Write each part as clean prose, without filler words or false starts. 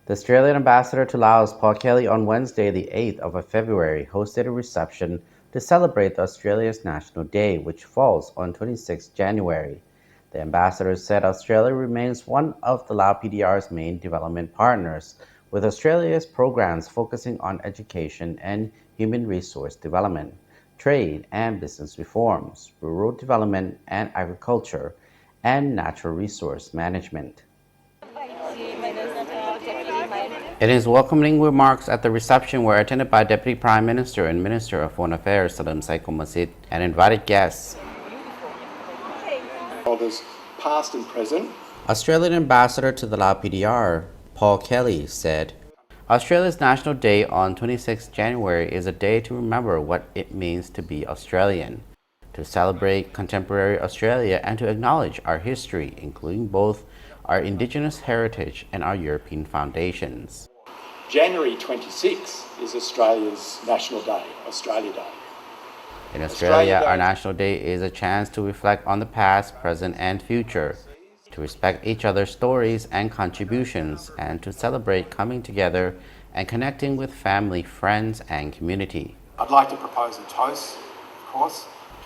The Australian ambassador to Laos, Paul Kelly, on Wednesday, the 8th of February, hosted a reception to celebrate Australia's National Day, which falls on 26 January. The ambassador said Australia remains one of the Lao PDR's main development partners, with Australia's programs focusing on education and human resource development, trade and business reforms, rural development and agriculture, and natural resource management. In his welcoming remarks at the reception were attended by Deputy Prime Minister and Minister of Foreign Affairs Salim Saikum Masjid and invited guests. Past and present. Australian Ambassador to the Lao PDR, Paul Kelly, said, Australia's National Day on 26 January is a day to remember what it means to be Australian, to celebrate contemporary Australia and to acknowledge our history, including both our Indigenous heritage and our European foundations. January 26 is Australia's National Day, Australia Day. In Australia, our National Day is a chance to reflect on the past, present, and future, to respect each other's stories and contributions, and to celebrate coming together and connecting with family, friends, and community. I'd like to propose a toast, of course.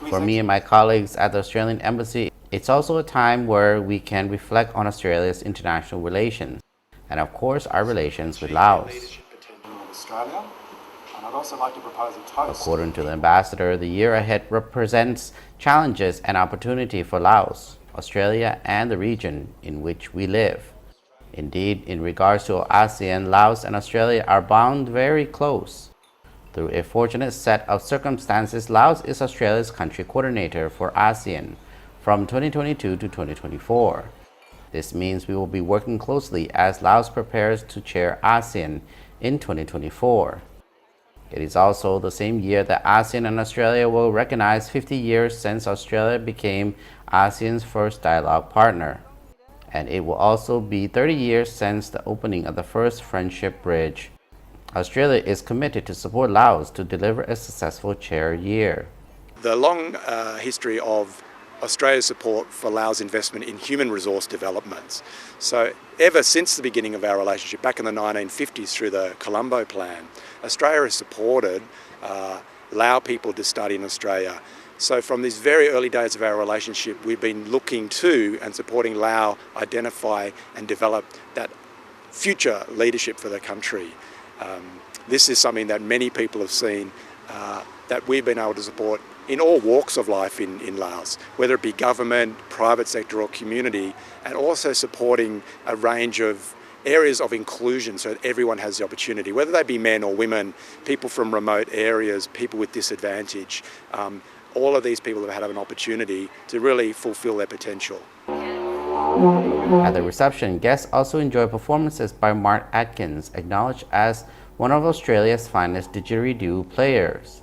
For me and my colleagues at the Australian Embassy, it's also a time where we can reflect on Australia's international relations, and of course our relations with Laos. I'd also like to propose a toast. According to the ambassador, the year ahead represents challenges and opportunity for Laos, Australia, and the region in which we live. Indeed, in regards to ASEAN, Laos and Australia are bound very close. Through a fortunate set of circumstances, Laos is Australia's country coordinator for ASEAN from 2022 to 2024. This means we will be working closely as Laos prepares to chair ASEAN in 2024. It is also the same year that ASEAN and Australia will recognize 50 years since Australia became ASEAN's first dialogue partner. And it will also be 30 years since the opening of the first friendship bridge. Australia is committed to support Laos to deliver a successful chair year. The long history of Australia's support for Laos investment in human resource developments. So ever since the beginning of our relationship, back in the 1950s through the Colombo Plan, Australia has supported Lao people to study in Australia. So from these very early days of our relationship, we've been looking to and supporting Lao identify and develop that future leadership for the country. This is something that many people have seen that we've been able to support in all walks of life in Laos, whether it be government, private sector or community, and also supporting a range of areas of inclusion so that everyone has the opportunity, whether they be men or women, people from remote areas, people with disadvantage. All of these people have had an opportunity to really fulfill their potential. At the reception, guests also enjoyed performances by Mark Atkins, acknowledged as one of Australia's finest didgeridoo players.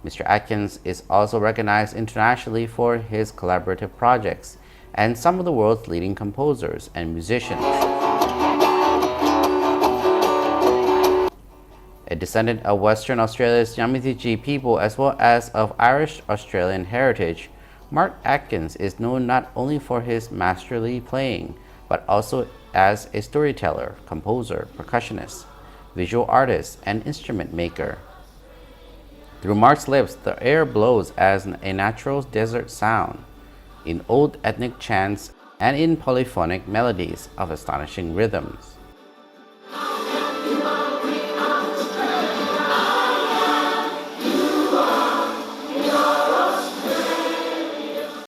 Mr. Atkins is also recognized internationally for his collaborative projects and some of the world's leading composers and musicians. A descendant of Western Australia's Yamatji people as well as of Irish Australian heritage, Mark Atkins is known not only for his masterly playing, but also as a storyteller, composer, percussionist, visual artist, and instrument maker. Through Mark's lips, the air blows as a natural desert sound, in old ethnic chants and in polyphonic melodies of astonishing rhythms.